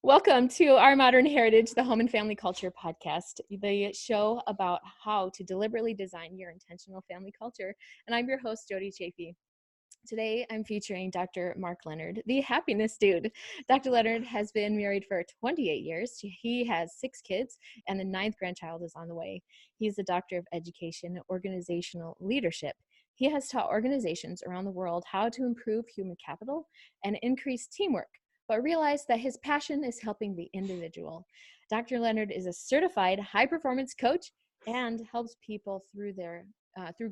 Welcome to Our Modern Heritage, the Home and Family Culture podcast, the show about how to deliberately design your intentional family culture. And I'm your host, Jodi Chaffee. Today, I'm featuring Dr. Mark Leonard, the happiness dude. Dr. Leonard has been married for 28 years. He has 6 kids, and the 9th grandchild is on the way. He's a doctor of education and organizational leadership. He has taught organizations around the world how to improve human capital and increase teamwork, but realized that his passion is helping the individual. Dr. Leonard is a certified high-performance coach and helps people through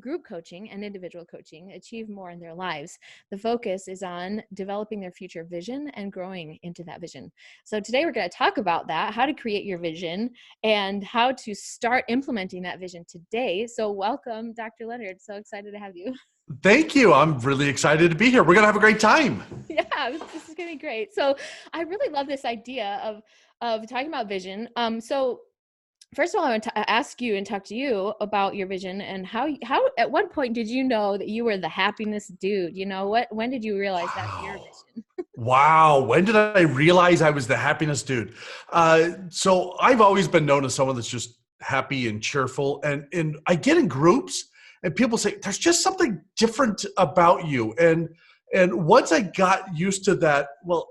group coaching and individual coaching achieve more in their lives. The focus is on developing their future vision and growing into that vision. So today we're going to talk about that, how to create your vision and how to start implementing that vision today. So welcome, Dr. Leonard. So excited to have you. Thank you. I'm really excited to be here. We're going to have a great time. Yeah, this is going to be great. So I really love this idea of talking about vision. So first of all, I want to ask you and talk to you about your vision and how at what point did you know that you were the happiness dude? When did you realize that's your vision? Wow. When did I realize I was the happiness dude? So I've always been known as someone that's just happy and cheerful. And I get in groups and people say, there's just something different about you. And once I got used to that, well,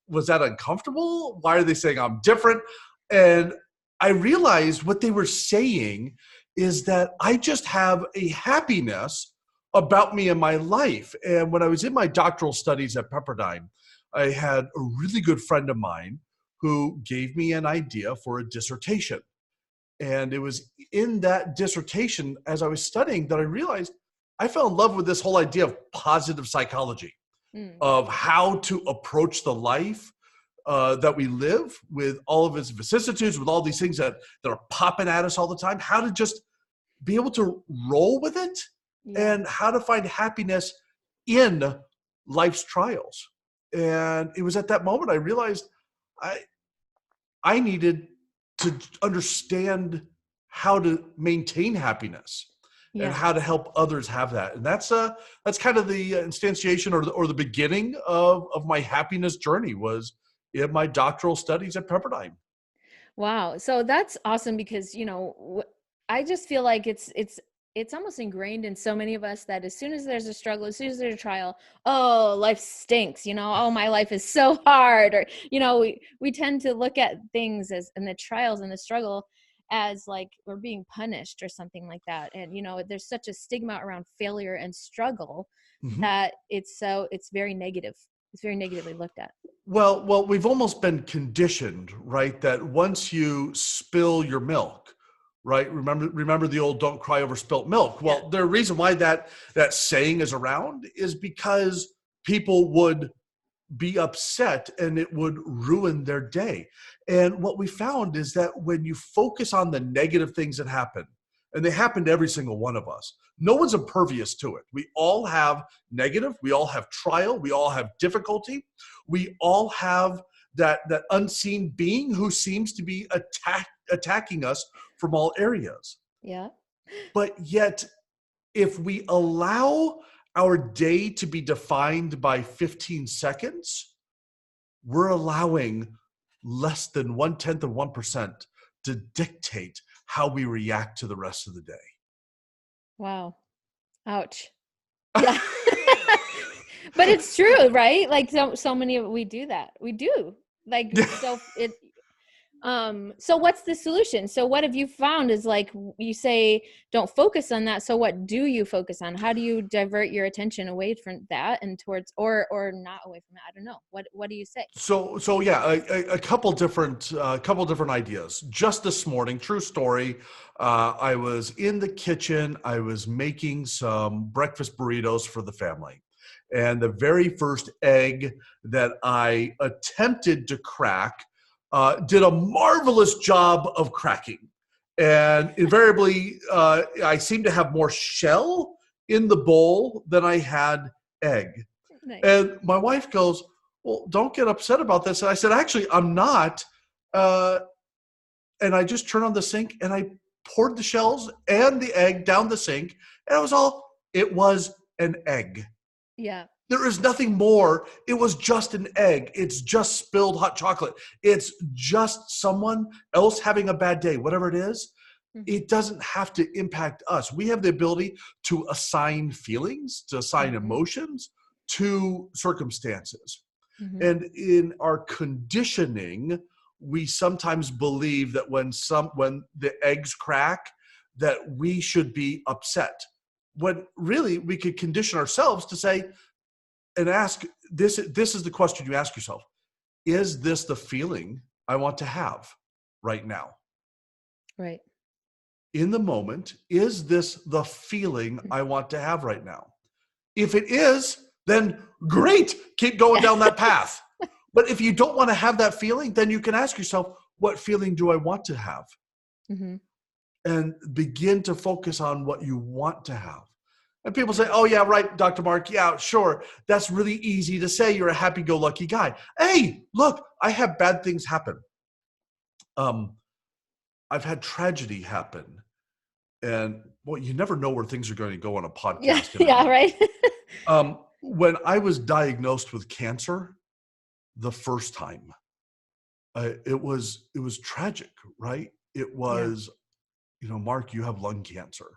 was that uncomfortable? Why are they saying I'm different? And I realized what they were saying is that I just have a happiness about me in my life. And when I was in my doctoral studies at Pepperdine, I had a really good friend of mine who gave me an idea for a dissertation. And it was in that dissertation, as I was studying, that I realized I fell in love with this whole idea of positive psychology, of how to approach the life that we live with all of its vicissitudes, with all these things that are popping at us all the time, how to just be able to roll with it and how to find happiness in life's trials. And it was at that moment I realized I needed to understand how to maintain happiness and how to help others have that. And that's kind of the instantiation or the beginning of my happiness journey was in my doctoral studies at Pepperdine. Wow. So that's awesome because, I just feel like it's almost ingrained in so many of us that as soon as there's a struggle, as soon as there's a trial, oh, life stinks, oh, my life is so hard. Or, we tend to look at things and the trials and the struggle as like we're being punished or something like that. And, there's such a stigma around failure and struggle that it's very negative. It's very negatively looked at. Well, we've almost been conditioned, right? That once you spill your milk, right? Remember the old "don't cry over spilt milk." Well, the reason why that saying is around is because people would be upset and it would ruin their day. And what we found is that when you focus on the negative things that happen, and they happen to every single one of us, no one's impervious to it. We all have negative, we all have trial, we all have difficulty, we all have that unseen being who seems to be attacking us from all areas. Yeah. But yet, if we allow our day to be defined by 15 seconds, we're allowing less than 1/10 of 1% to dictate how we react to the rest of the day. Wow. Ouch. Yeah. But it's true, right? Like so many of we do that. We do. Like so what's the solution? So what have you found is like you say don't focus on that. So what do you focus on? How do you divert your attention away from that and towards or not away from it? I don't know. What do you say? So yeah, a couple different ideas. Just this morning, true story. I was in the kitchen. I was making some breakfast burritos for the family. And the very first egg that I attempted to crack did a marvelous job of cracking. And invariably, I seemed to have more shell in the bowl than I had egg. Nice. And my wife goes, well, don't get upset about this. And I said, actually, I'm not. And I just turned on the sink and I poured the shells and the egg down the sink. And it was an egg. Yeah. There is nothing more. It was just an egg. It's just spilled hot chocolate. It's just someone else having a bad day, whatever it is. It doesn't have to impact us. We have the ability to assign feelings, to assign emotions to circumstances. Mm-hmm. And in our conditioning, we sometimes believe that when the eggs crack, that we should be upset. When really we could condition ourselves to say and ask, this is the question you ask yourself. Is this the feeling I want to have right now? Right. In the moment, is this the feeling I want to have right now? If it is, then great, keep going down that path. But if you don't want to have that feeling, then you can ask yourself, what feeling do I want to have? Mm-hmm. And begin to focus on what you want to have. And people say, oh, yeah, right, Dr. Mark. Yeah, sure. That's really easy to say. You're a happy-go-lucky guy. Hey, look, I have bad things happen. I've had tragedy happen. And, well, you never know where things are going to go on a podcast. Yeah, right. When I was diagnosed with cancer the first time, it was tragic, right? It was, Mark, you have lung cancer.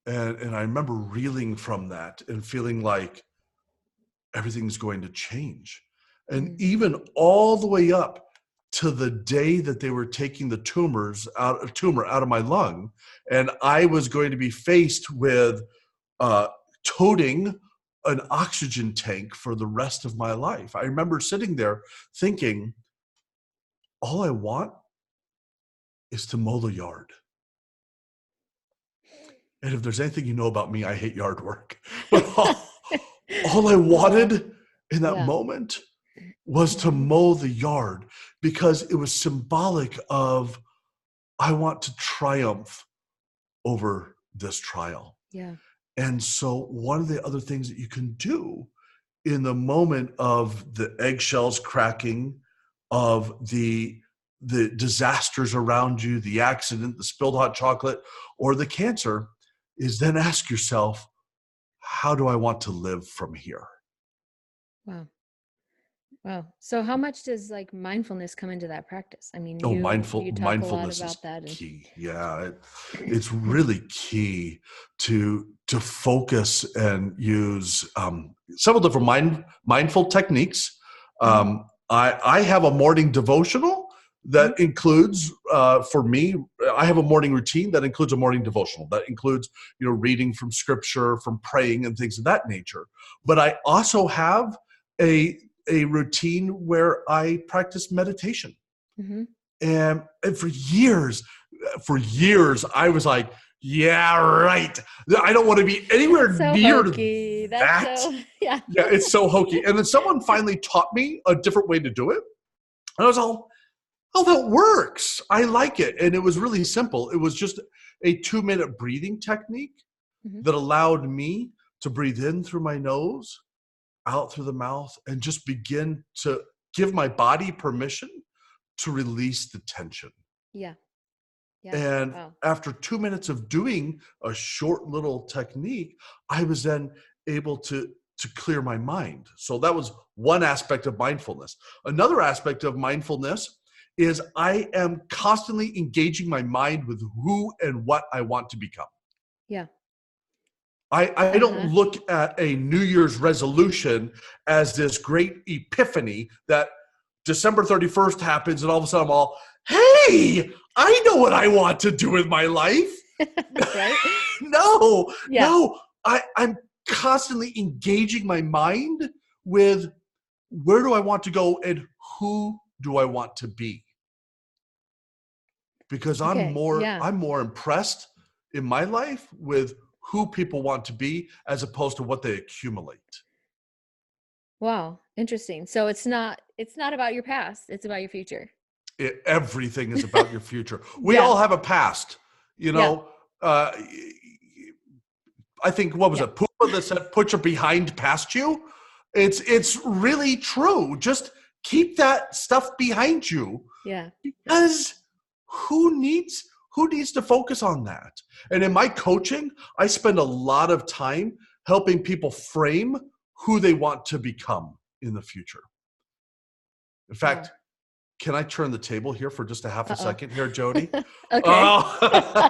And I remember reeling from that and feeling like everything's going to change. And even all the way up to the day that they were taking the tumor out of my lung, and I was going to be faced with toting an oxygen tank for the rest of my life. I remember sitting there thinking, all I want is to mow the yard. And if there's anything you know about me, I hate yard work. But all I wanted in that moment was to mow the yard, because it was symbolic of, I want to triumph over this trial. Yeah. And so one of the other things that you can do in the moment of the eggshells cracking, of the disasters around you, the accident, the spilled hot chocolate, or the cancer, is then ask yourself, how do I want to live from here? Wow. So how much does mindfulness come into that practice? I mean, you talk a lot mindfulness about that. is key. Yeah, it's really key to focus and use several different mindful techniques. I have a morning devotional that includes, for me, I have a morning routine that includes a morning devotional. That includes, reading from scripture, from praying and things of that nature. But I also have a routine where I practice meditation. And for years, I was like, yeah, right. I don't want to be anywhere near hokey. that. Yeah, it's so hokey. And then someone finally taught me a different way to do it. And I was all, oh, that works. I like it. And it was really simple. It was just a 2-minute breathing technique that allowed me to breathe in through my nose, out through the mouth, and just begin to give my body permission to release the tension. Yeah. And after 2 minutes of doing a short little technique, I was then able to clear my mind. So that was one aspect of mindfulness. Another aspect of mindfulness is I am constantly engaging my mind with who and what I want to become. Yeah. I don't look at a New Year's resolution as this great epiphany that December 31st happens and all of a sudden I'm all, hey, I know what I want to do with my life. Right? No, I'm constantly engaging my mind with where do I want to go and who do I want to be? Because I'm more impressed in my life with who people want to be as opposed to what they accumulate. Wow, interesting. So it's not about your past, it's about your future. Everything is about your future. We all have a past, I think, what was it, Puma that said, put your behind past you? It's really true. Just keep that stuff behind you. Yeah. Because who needs to focus on that? And in my coaching, I spend a lot of time helping people frame who they want to become in the future. In fact, Wow. can I turn the table here for just a half a Uh-oh. second here, Jodi? Okay. Oh,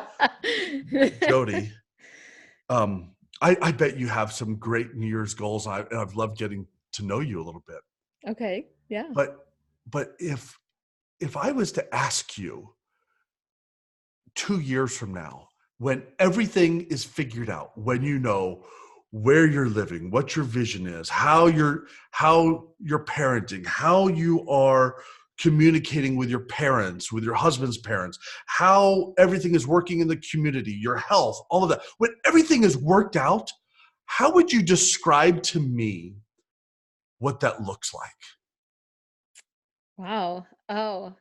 Jodi, I bet you have some great New Year's goals. I've loved getting to know you a little bit. Okay. Yeah. But if I was to ask you 2 years from now, when everything is figured out, when you know where you're living, what your vision is, how you're parenting, how you are communicating with your parents, with your husband's parents, how everything is working in the community, your health, all of that. When everything is worked out, how would you describe to me what that looks like? Wow. Oh,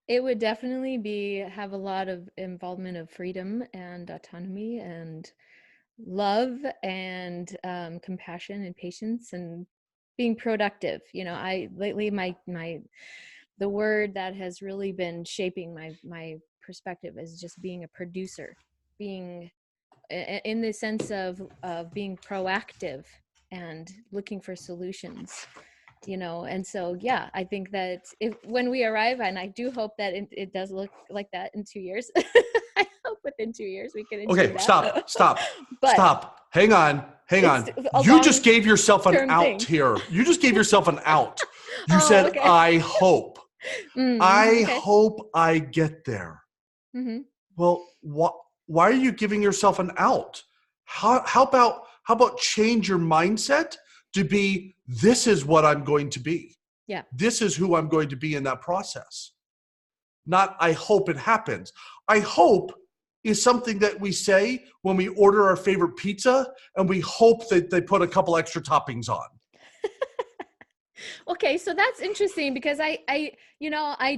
it would definitely have a lot of involvement of freedom and autonomy and love and compassion and patience and being productive. I lately the word that has really been shaping my perspective is just being a producer, being in the sense of being proactive and looking for solutions. And so yeah, I think that if when we arrive, and I do hope that it does look like that in 2 years. I hope within 2 years we can achieve Okay, that. But stop. Hang on. it's a You just long gave yourself an term out thing. here. You just gave yourself an out. You Oh, said, okay. I hope. I Okay. hope I get there. Mm-hmm. Well, why are you giving yourself an out? How about change your mindset to be, this is what I'm going to be. Yeah. This is who I'm going to be in that process. Not, I hope it happens. I hope is something that we say when we order our favorite pizza and we hope that they put a couple extra toppings on. Okay, so that's interesting because I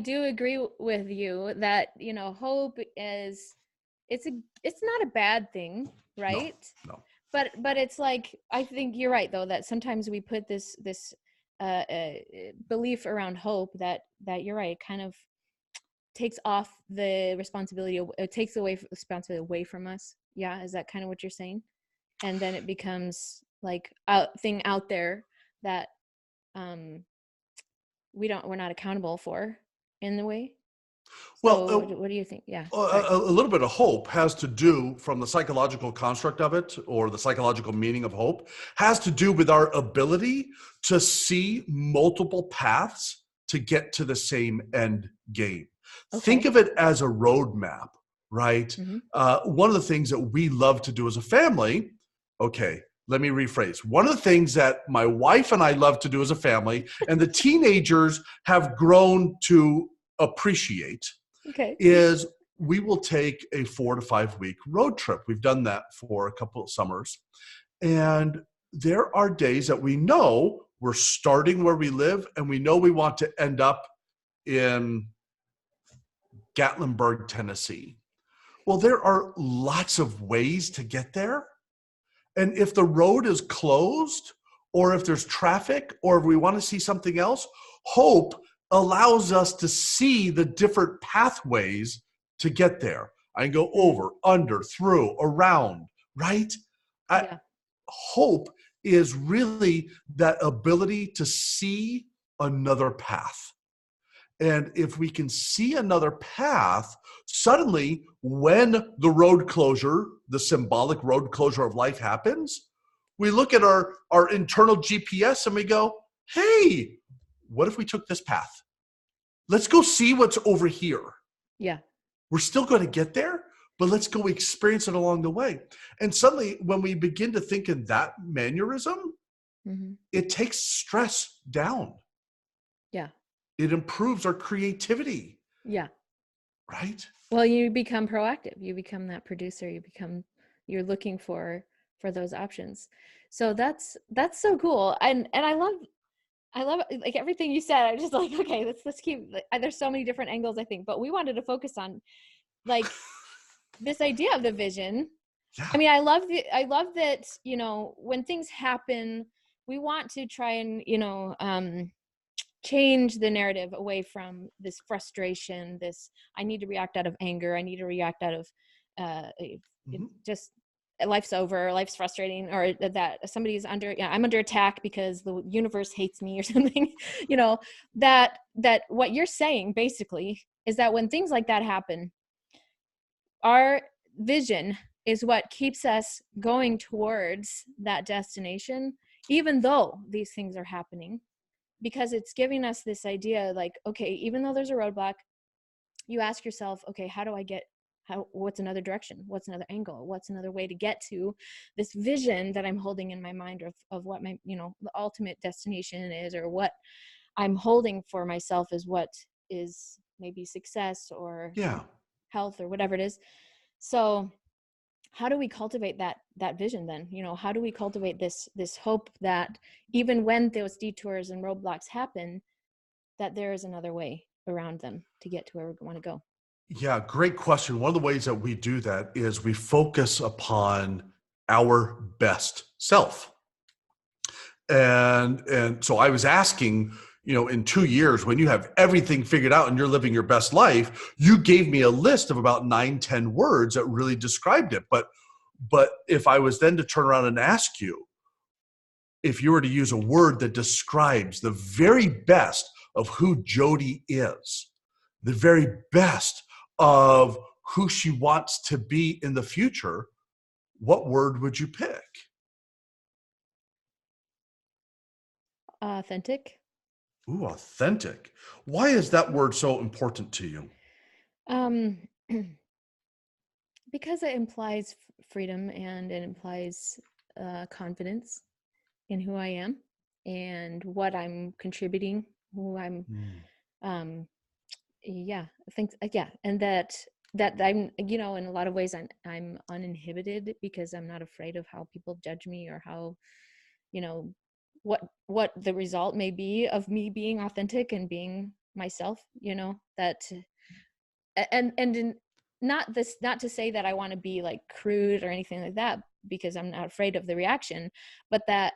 do agree with you that, hope is it's not a bad thing, No, right? no. But it's like, I think you're right though, that sometimes we put this belief around hope that you're right, it kind of takes off the responsibility, it takes away responsibility away from us. Yeah, is that kind of what you're saying? And then it becomes like a thing out there that um we're not accountable for in the way. Well, So what do you think? Yeah, a, sorry. a little bit of hope has to do, from the psychological construct of it, or the psychological meaning of hope, has to do with our ability to see multiple paths to get to the same end game. Think Okay. of it as a roadmap, right? Mm-hmm. One of the things that we love to do as a family, okay, let me rephrase. One of the things that my wife and I love to do as a family, and the teenagers have grown to appreciate, Okay. is we will take a 4 to 5 week road trip. We've done that for a couple of summers. And there are days that we know we're starting where we live and we know we want to end up in Gatlinburg, Tennessee. Well, there are lots of ways to get there. And if the road is closed, or if there's traffic, or if we want to see something else, hope allows us to see the different pathways to get there. I can go Mm. over, under, through, around, right? I, Yeah. hope is really that ability to see another path. And if we can see another path, suddenly when the road closure, the symbolic road closure of life happens, we look at our internal GPS and we go, hey, what if we took this path? Let's go see what's over here. Yeah. We're still going to get there, but let's go experience it along the way. And suddenly when we begin to think in that mannerism, Mm-hmm. it takes stress down. Yeah. It improves our creativity, Yeah. right? Well, you become proactive. You become that producer. You're looking for those options. So that's so cool. And I love like everything you said. I'm just like, okay, let's keep, like, there's so many different angles, I think, but we wanted to focus on like this idea of the vision. I Yeah. mean, I love that, when things happen, we want to try and, change the narrative away from this frustration, this, I need to react out of anger, I need to react out of Mhm. just life's over, life's frustrating, or that somebody's I'm under attack because the universe hates me or something, that what you're saying basically is that when things like that happen, our vision is what keeps us going towards that destination, even though these things are happening, because it's giving us this idea like, okay, even though there's a roadblock, you ask yourself, okay, what's another direction? What's another angle? What's another way to get to this vision that I'm holding in my mind of what my, the ultimate destination is, or what I'm holding for myself is what is maybe success or health or whatever it is. So how do we cultivate that vision then? How do we cultivate this hope that even when those detours and roadblocks happen, that there is another way around them to get to where we want to go? Yeah, great question. One of the ways that we do that is we focus upon our best self. And so I was asking, in 2 years, when you have everything figured out and you're living your best life, you gave me a list of about 9-10 words that really described it. But if I was then to turn around and ask you, if you were to use a word that describes the very best of who Jodi is, the very best of who she wants to be in the future, what word would you pick? Authentic. Ooh, authentic. Why is that word so important to you? Because it implies freedom, and it implies confidence in who I am and what I'm contributing, who I'm, I think, and that I'm, in a lot of ways, I'm uninhibited because I'm not afraid of how people judge me, or how, what the result may be of me being authentic and being myself, that, and not to say that I want to be like crude or anything like that, because I'm not afraid of the reaction, but that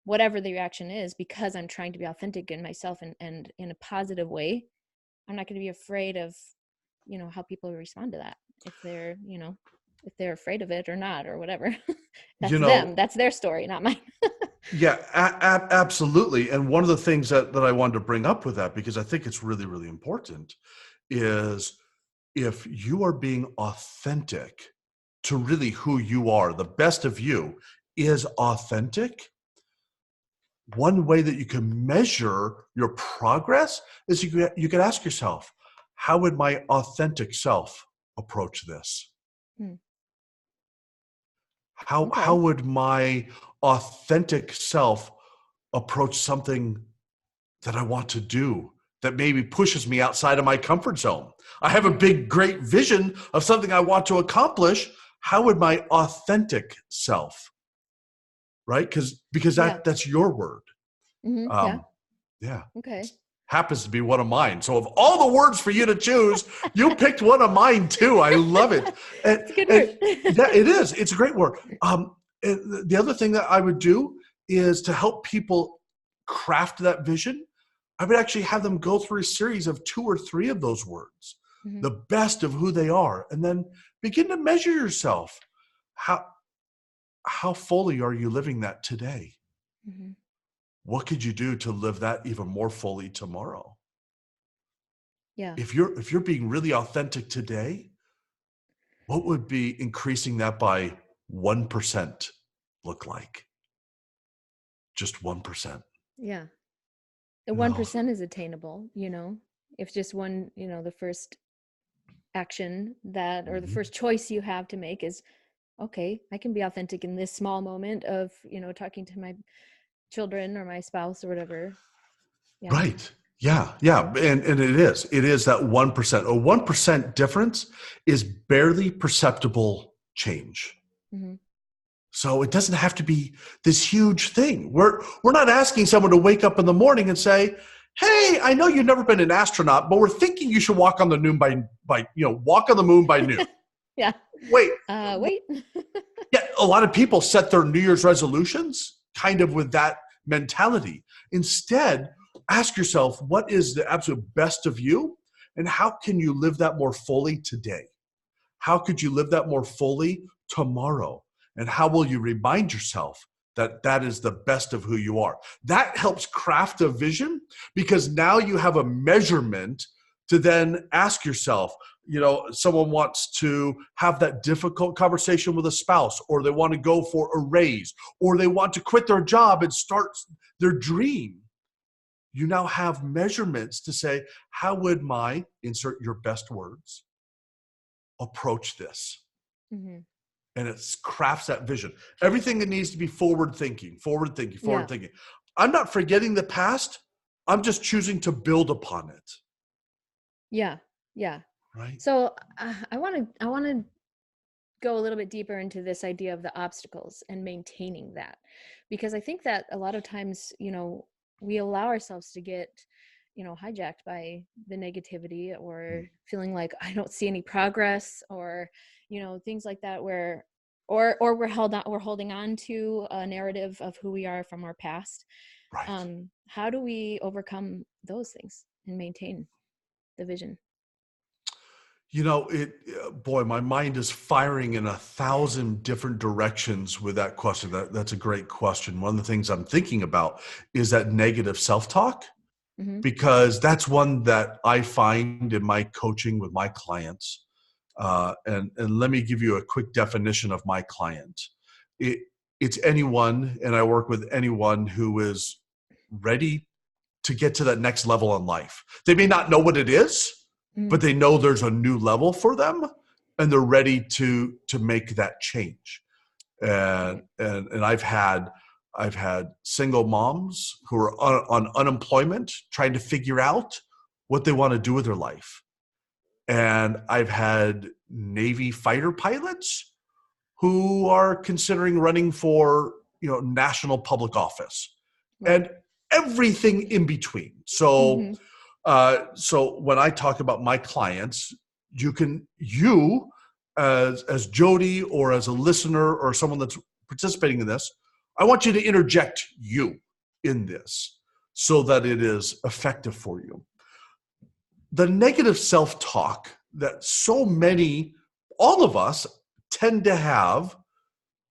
whatever the reaction is, because I'm trying to be authentic in myself and in a positive way, I'm not going to be afraid of, how people respond to that, if they're, if they're afraid of it or not, or whatever. That's their story, not mine. Yeah, absolutely. And one of the things that I wanted to bring up with that, because I think it's really, really important, is if you are being authentic to really who you are, the best of you is authentic. One way that you can measure your progress is you could ask yourself, how would my authentic self approach this? How would my authentic self approach something that I want to do that maybe pushes me outside of my comfort zone? I have a big, great vision of something I want to accomplish. How would my authentic self, right? Because that's your word. Okay. Happens to be one of mine. So of all the words for you to choose, you picked one of mine too. I love it. It's a good word. Yeah, it is. It's a great word. The other thing that I would do is to help people craft that vision. I would actually have them go through a series of 2 or 3 of those words, the best of who they are, and then begin to measure yourself. How fully are you living that today? What could you do to live that even more fully tomorrow? Yeah. If you're being really authentic today, what would be increasing that by 1% look like? Just 1%. Yeah. The 1% is attainable, if just one, the first action that, or the first choice you have to make is, okay, I can be authentic in this small moment of, talking to my children or my spouse or whatever. Yeah. Right. Yeah. Yeah. And it is that 1%. A 1% difference is barely perceptible change. So it doesn't have to be this huge thing. We're not asking someone to wake up in the morning and say, hey, I know you've never been an astronaut, but we're thinking you should walk on the moon walk on the moon by noon. Yeah. Wait. Yeah. A lot of people set their New Year's resolutions kind of with that mentality. Instead, ask yourself, what is the absolute best of you? And how can you live that more fully today? How could you live that more fully tomorrow? And how will you remind yourself that that is the best of who you are? That helps craft a vision, because now you have a measurement to then ask yourself. Someone wants to have that difficult conversation with a spouse, or they want to go for a raise, or they want to quit their job and start their dream. You now have measurements to say, how would my, insert your best words, approach this? Mm-hmm. And it crafts that vision. Everything that needs to be forward thinking. I'm not forgetting the past. I'm just choosing to build upon it. Yeah. Right. So I want to go a little bit deeper into this idea of the obstacles and maintaining that, because I think that a lot of times, we allow ourselves to get, hijacked by the negativity, or feeling like I don't see any progress, or, things like that, where, or we're holding on to a narrative of who we are from our past. Right. How do we overcome those things and maintain the vision? Boy, my mind is firing in 1,000 different directions with that question. That's a great question. One of the things I'm thinking about is that negative self-talk, Mm-hmm. because that's one that I find in my coaching with my clients. And let me give you a quick definition of my client. It's anyone, and I work with anyone who is ready to get to that next level in life. They may not know what it is, but they know there's a new level for them, and they're ready to make that change. And I've had single moms who are on unemployment trying to figure out what they want to do with their life. And I've had Navy fighter pilots who are considering running for, national public office, and everything in between. So, so when I talk about my clients, you as Jodi, or as a listener, or someone that's participating in this, I want you to interject you in this so that it is effective for you. The negative self-talk that so many, all of us, tend to have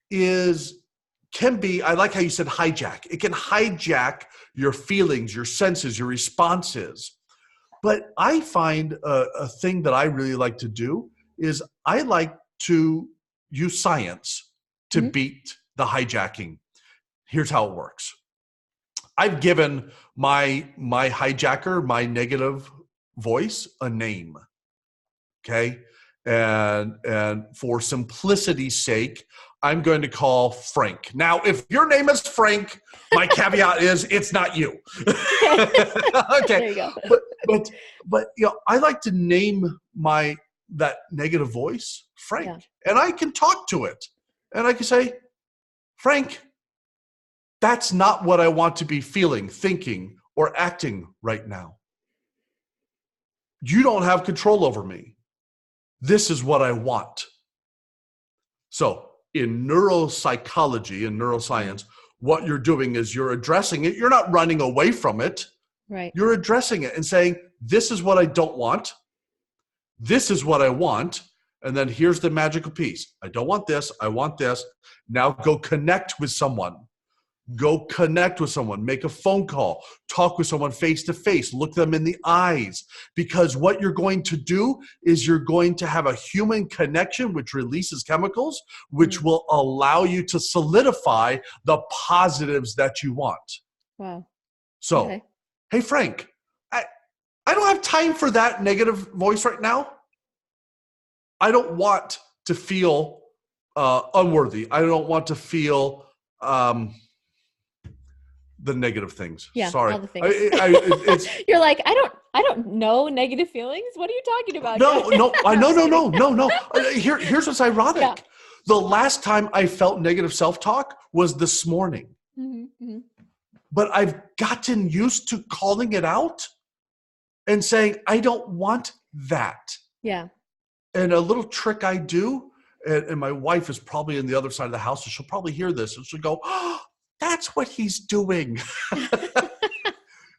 can be, I like how you said hijack. It can hijack your feelings, your senses, your responses. But I find a thing that I really like to do is I like to use science to beat the hijacking. Here's how it works. I've given my hijacker, my negative voice, a name. Okay. And for simplicity's sake, I'm going to call Frank. Now, if your name is Frank, my caveat is it's not you. Okay. There you go. But I like to name that negative voice Frank, and I can talk to it, and I can say, Frank, that's not what I want to be feeling, thinking, or acting right now. You don't have control over me. This is what I want. So in neuropsychology and neuroscience, what you're doing is you're addressing it. You're not running away from it. Right. You're addressing it and saying, this is what I don't want. This is what I want. And then here's the magical piece. I don't want this. I want this. Now go connect with someone. Go connect with someone, make a phone call, talk with someone face to face, look them in the eyes, because what you're going to do is you're going to have a human connection, which releases chemicals, which will allow you to solidify the positives that you want. Wow. So, okay. Hey, Frank, I don't have time for that negative voice right now. I don't want to feel unworthy. I don't want to feel the negative things. Yeah, sorry. all the things. You're like, I don't know negative feelings. What are you talking about? No. Here's what's ironic. Yeah. The last time I felt negative self-talk was this morning. Mm-hmm. But I've gotten used to calling it out and saying, I don't want that. Yeah. And a little trick I do, and my wife is probably on the other side of the house, so she'll probably hear this, and she'll go, oh, that's what he's doing.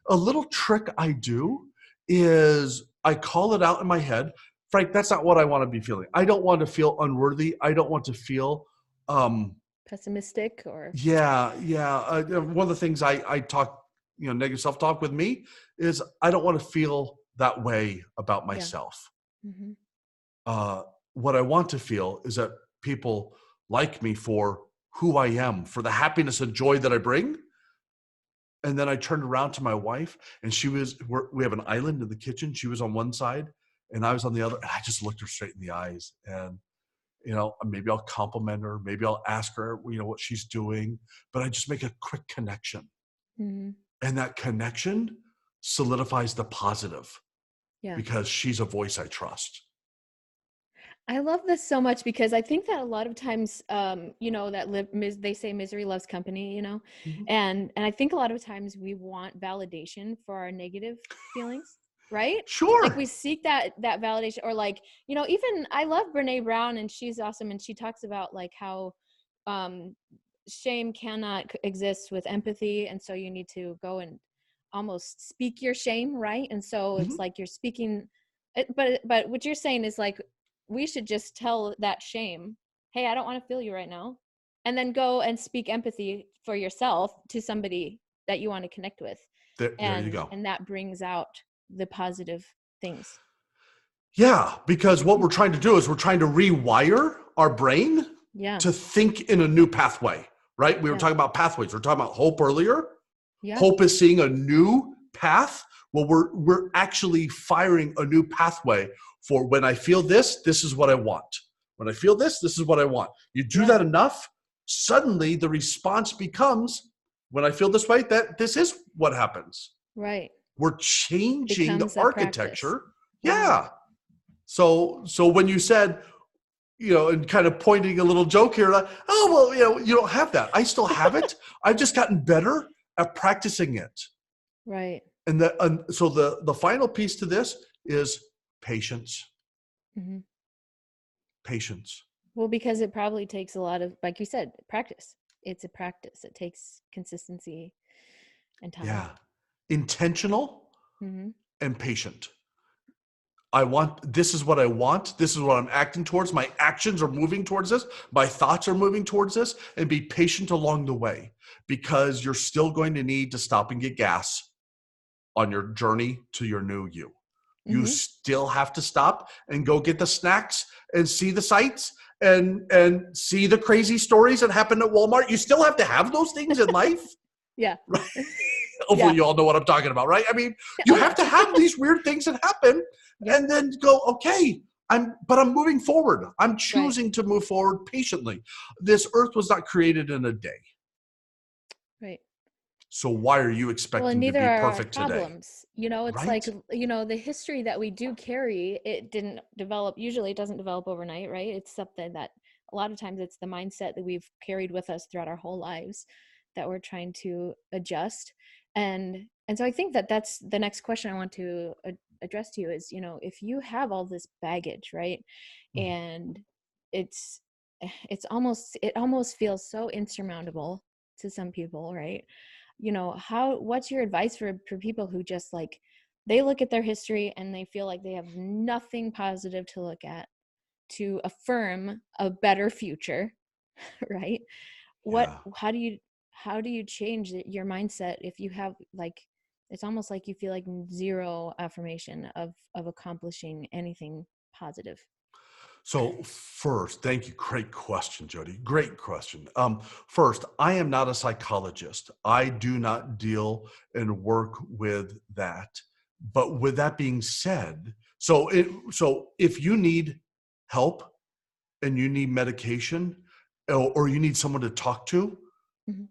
A little trick I do is I call it out in my head. Frank, that's not what I want to be feeling. I don't want to feel unworthy. I don't want to feel, pessimistic or yeah. One of the things I talk, negative self-talk with me is I don't want to feel that way about myself. Mm-hmm. What I want to feel is that people like me for who I am, for the happiness and joy that I bring. And then I turned around to my wife, and we have an island in the kitchen. She was on one side and I was on the other. And I just looked her straight in the eyes, and, maybe I'll compliment her. Maybe I'll ask her, what she's doing, but I just make a quick connection. Mm-hmm. And that connection solidifies the positive because she's a voice I trust. I love this so much because I think that a lot of times, they say misery loves company, Mm-hmm. and I think a lot of times we want validation for our negative feelings, right? Sure. Like we seek that validation, or like, even I love Brene Brown, and she's awesome. And she talks about like how, shame cannot exist with empathy. And so you need to go and almost speak your shame. Right. And so it's like you're speaking it, but what you're saying is like, we should just tell that shame, hey, I don't want to feel you right now. And then go and speak empathy for yourself to somebody that you want to connect with. There you go. And that brings out the positive things. Yeah, because what we're trying to do is we're trying to rewire our brain to think in a new pathway, right? We were talking about pathways. We're talking about hope earlier. Yeah. Hope is seeing a new path. Well, we're actually firing a new pathway for when I feel this is what I want. When I feel this is what I want. You do that enough, suddenly the response becomes, when I feel this way, that this is what happens. Right. We're changing the architecture. Yeah. So when you said, and kind of pointing a little joke here, like, oh, well, you don't have that. I still have it. I've just gotten better at practicing it. Right. And so the final piece to this is patience. Mm-hmm. Patience. Well, because it probably takes a lot of, like you said, practice. It's a practice. It takes consistency and time. Yeah. Intentional and patient. This is what I want. This is what I'm acting towards. My actions are moving towards this. My thoughts are moving towards this. And be patient along the way, because you're still going to need to stop and get gas on your journey to your new you. You still have to stop and go get the snacks and see the sights and see the crazy stories that happen at Walmart. You still have to have those things in life. Yeah. Right? Hopefully you all know what I'm talking about, right? I mean, you have to have these weird things that happen and then go, okay, I'm moving forward. I'm choosing to move forward patiently. This earth was not created in a day. Right. So why are you expecting to be perfect today? Problems. It's like, the history that we do carry, it didn't develop. Usually it doesn't develop overnight, right? It's something that a lot of times it's the mindset that we've carried with us throughout our whole lives that we're trying to adjust. And so I think that that's the next question I want to address to you is, if you have all this baggage, right? And it almost feels so insurmountable to some people, right? What's your advice for people who just like, they look at their history and they feel like they have nothing positive to look at to affirm a better future, right? How do you change your mindset if you have like, it's almost like you feel like zero affirmation of accomplishing anything positive? So first, thank you. Great question, Jodi. Great question. First, I am not a psychologist. I do not deal and work with that. But with that being said, so if you need help and you need medication or you need someone to talk to,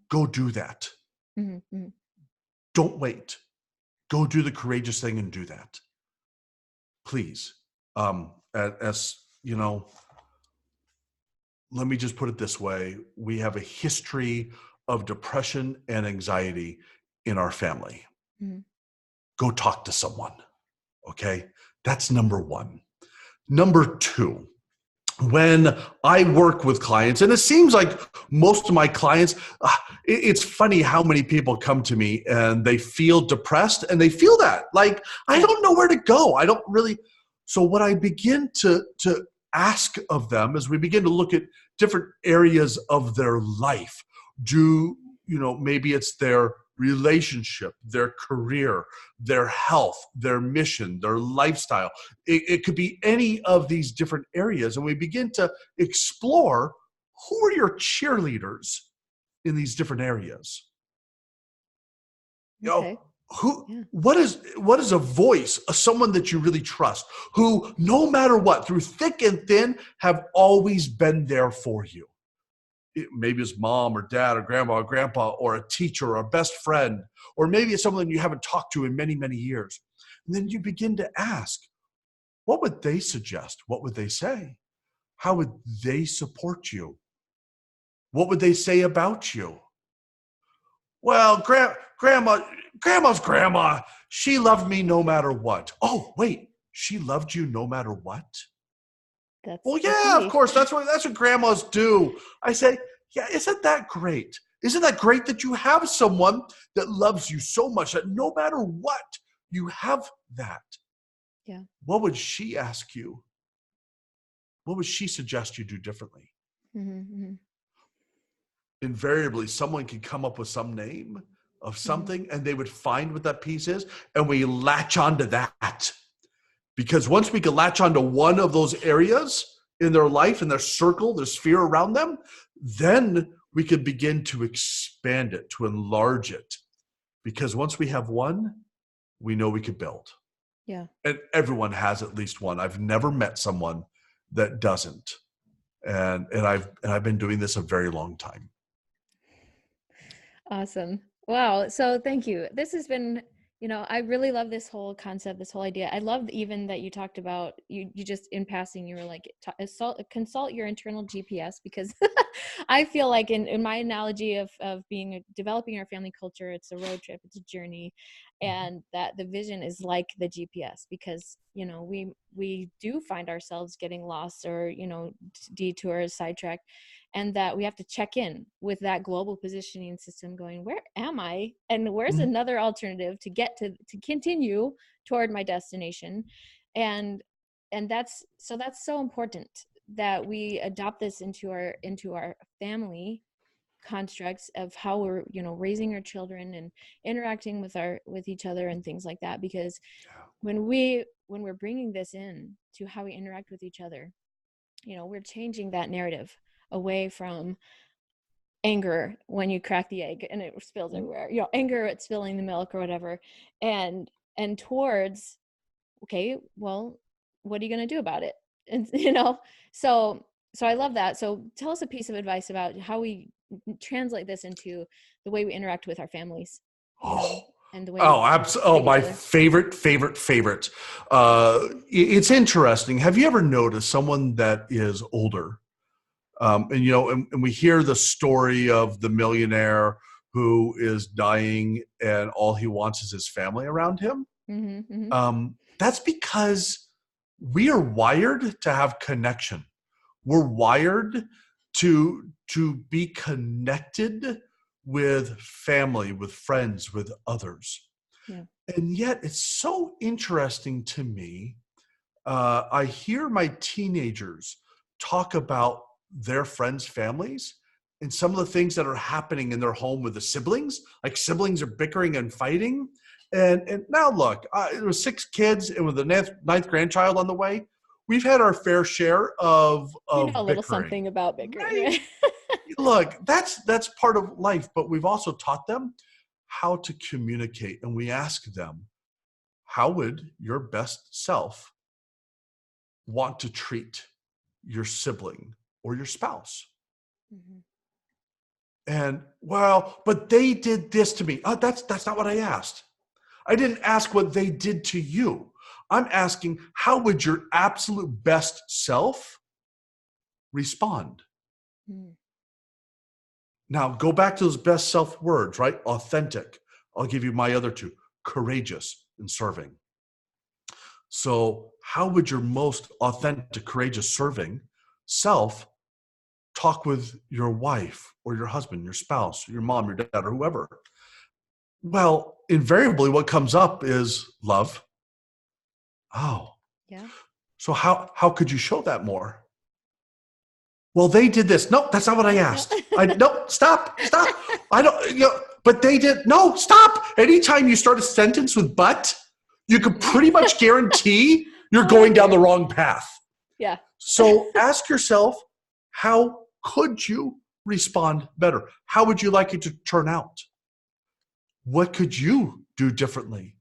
go do that. Don't wait. Go do the courageous thing and do that. Please. Let me just put it this way. We have a history of depression and anxiety in our family. Go talk to someone. Okay. That's number one. Number two, when I work with clients, and it seems like most of my clients, it's funny how many people come to me and they feel depressed and they feel that like, I don't know where to go. So what I begin to ask of them as we begin to look at different areas of their life, maybe it's their relationship, their career, their health, their mission, their lifestyle. It could be any of these different areas. And we begin to explore, who are your cheerleaders in these different areas? Okay. Yeah. What is a voice, someone that you really trust, who no matter what, through thick and thin, have always been there for you? Maybe it's mom or dad or grandma or grandpa, or a teacher or a best friend, or maybe it's someone you haven't talked to in many, many years. And then you begin to ask, what would they suggest? What would they say? How would they support you? What would they say about you? Well, grandma's grandma, she loved me no matter what. Oh, wait, she loved you no matter what? That's Well, the yeah, of key. course, that's what grandmas do. I say, yeah, isn't that great? Isn't that great that you have someone that loves you so much that no matter what, you have that? Yeah. What would she ask you? What would she suggest you do differently? Mm-hmm. Invariably, someone can come up with some name of something, and they would find what that piece is, and we latch onto that. Because once we can latch onto one of those areas in their life, in their circle, their sphere around them, then we could begin to expand it, to enlarge it. Because once we have one, we know we could build. Yeah. And everyone has at least one. I've never met someone that doesn't. And I've been doing this a very long time. Awesome. Wow. So thank you. This has been, I really love this whole concept, this whole idea. I love even that you talked about, you just in passing, you were like, consult your internal GPS, because I feel like in my analogy of developing our family culture, it's a road trip, it's a journey, and that the vision is like the GPS, because, we do find ourselves getting lost, or, detours, sidetracked, and that we have to check in with that global positioning system, going, where am I? And where's another alternative to get to continue toward my destination? And that's so important that we adopt this into our family constructs of how we're, raising our children and interacting with each other and things like that. Because when we're bringing this in to how we interact with each other, we're changing that narrative away from anger when you crack the egg and it spills everywhere, anger at spilling the milk or whatever, and towards, okay, well, what are you going to do about it? And so I love that. So tell us a piece of advice about how we translate this into the way we interact with our families, and the way my favorite. It's interesting. Have you ever noticed someone that is older? And we hear the story of the millionaire who is dying and all he wants is his family around him. That's because we are wired to have connection. We're wired to be connected with family, with friends, with others. Yeah. And yet it's so interesting to me. I hear my teenagers talk about their friends' families and some of the things that are happening in their home with the siblings, like siblings are bickering and fighting. And now look, there was 6 kids, and with the ninth grandchild on the way, we've had our fair share of a little bickering. something about bickering. Right? Look, that's part of life, but we've also taught them how to communicate, and we ask them, how would your best self want to treat your sibling or your spouse? And, well, but they did this to me. That's not what I asked. I didn't ask what they did to you. I'm asking, how would your absolute best self respond? Now, go back to those best self words, right? Authentic. I'll give you my other 2. Courageous and serving. So how would your most authentic, courageous, serving self talk with your wife or your husband, your spouse, your mom, your dad, or whoever? Well, invariably what comes up is love. Oh, yeah. So how could you show that more? Well, they did this. No, that's not what I asked. No, stop. I don't, but they did. No, stop. Anytime you start a sentence with but, you can pretty much guarantee you're going down the wrong path. Yeah. So ask yourself, how could you respond better? How would you like it to turn out? What could you do differently?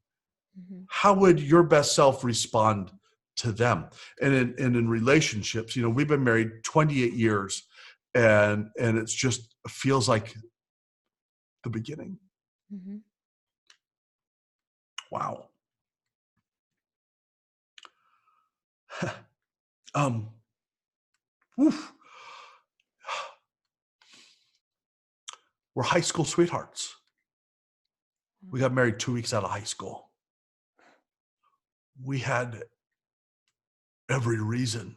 Mm-hmm. How would your best self respond to them? And in relationships, we've been married 28 years, and it's just feels like the beginning. Mm-hmm. Wow. Oof. We're high school sweethearts. We got married 2 weeks out of high school. We had every reason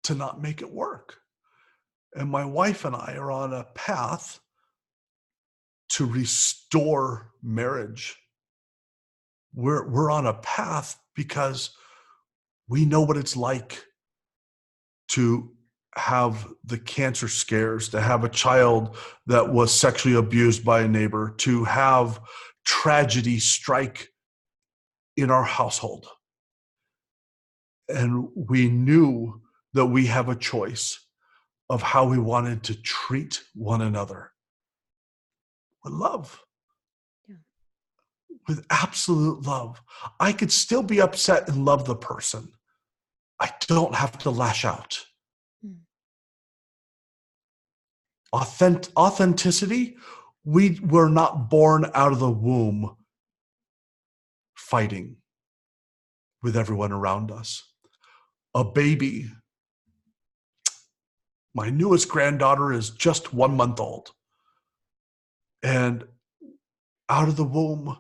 to not make it work. And my wife and I are on a path to restore marriage. We're on a path because we know what it's like to have the cancer scares, to have a child that was sexually abused by a neighbor, to have tragedy strike in our household. And we knew that we have a choice of how we wanted to treat one another with love. Yeah. With absolute love. I could still be upset and love the person. I don't have to lash out. Authenticity, we were not born out of the womb fighting with everyone around us. A baby, my newest granddaughter is just 1 month old. And out of the womb,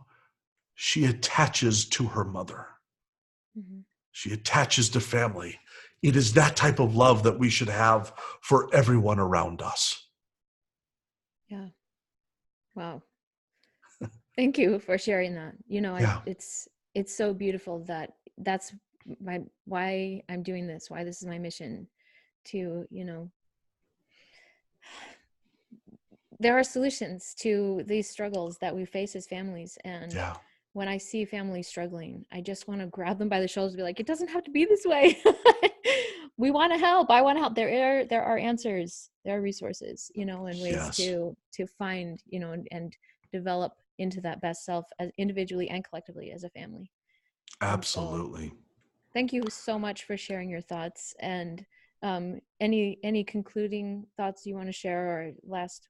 she attaches to her mother. Mm-hmm. She attaches to family. It is that type of love that we should have for everyone around us. Yeah. Wow. Thank you for sharing that. It's so beautiful that's why I'm doing this, why this is my mission to, there are solutions to these struggles that we face as families. And when I see families struggling, I just want to grab them by the shoulders and be like, it doesn't have to be this way. We want to help. I want to help. There are answers, there are resources, and ways to find, and develop into that best self as individually and collectively as a family. Absolutely. So, thank you so much for sharing your thoughts. And any concluding thoughts you want to share, or last?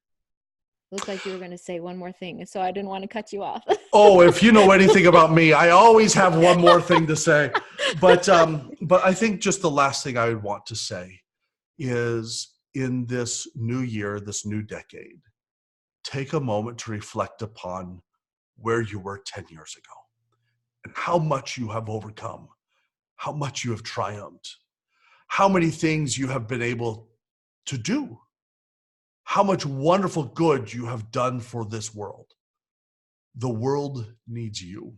Looked like you were going to say one more thing, so I didn't want to cut you off. Oh, if you know anything about me, I always have one more thing to say. But I think just the last thing I would want to say is, in this new year, this new decade, take a moment to reflect upon where you were 10 years ago and how much you have overcome, how much you have triumphed, how many things you have been able to do, how much wonderful good you have done for this world. The world needs you.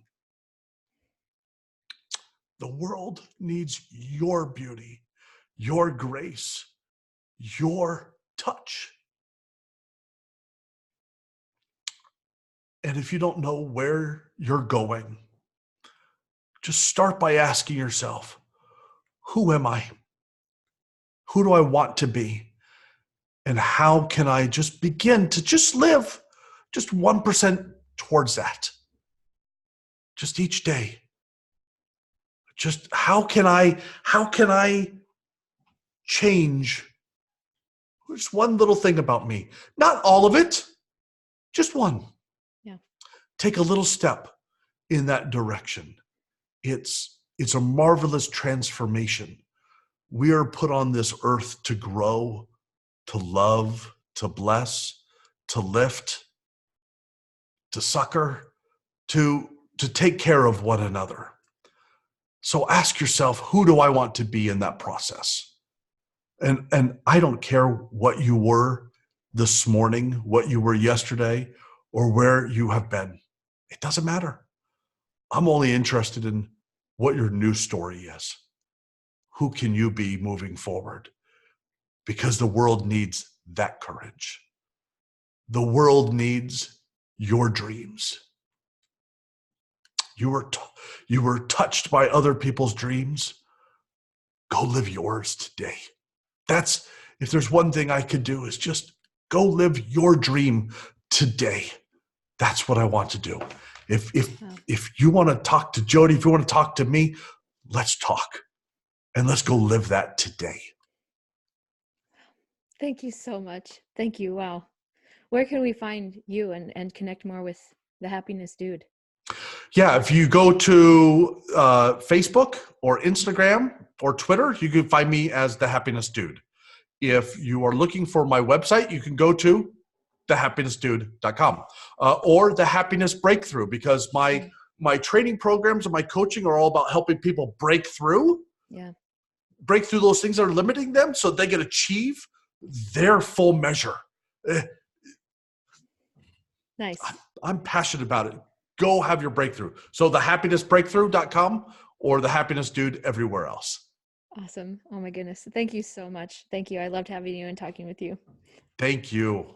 The world needs your beauty, your grace, your touch. And if you don't know where you're going, just start by asking yourself, who am I? Who do I want to be? And how can I just begin to just live just 1% towards that? Just each day. Just how can I change just one little thing about me? Not all of it, just one. Yeah. Take a little step in that direction. It's a marvelous transformation. We are put on this earth to grow, to love, to bless, to lift, to succor, to take care of one another. So ask yourself, who do I want to be in that process? And I don't care what you were this morning, what you were yesterday, or where you have been. It doesn't matter. I'm only interested in what your new story is. Who can you be moving forward? Because the world needs that courage. The world needs your dreams. You were touched by other people's dreams. Go live yours today. That's, if there's one thing I could do, is just go live your dream today. That's what I want to do. If you want to talk to Jodi, if you want to talk to me, let's talk and let's go live that today. Thank you so much. Thank you. Wow. Where can we find you and connect more with the Happiness Dude? Yeah, if you go to Facebook or Instagram or Twitter, you can find me as The Happiness Dude. If you are looking for my website, you can go to thehappinessdude.com or The Happiness Breakthrough, because my training programs and my coaching are all about helping people break through those things that are limiting them so they can achieve their full measure. Nice. I'm passionate about it. Go have your breakthrough. So thehappinessbreakthrough.com or The Happiness Dude everywhere else. Awesome. Oh my goodness. Thank you so much. Thank you. I loved having you and talking with you. Thank you.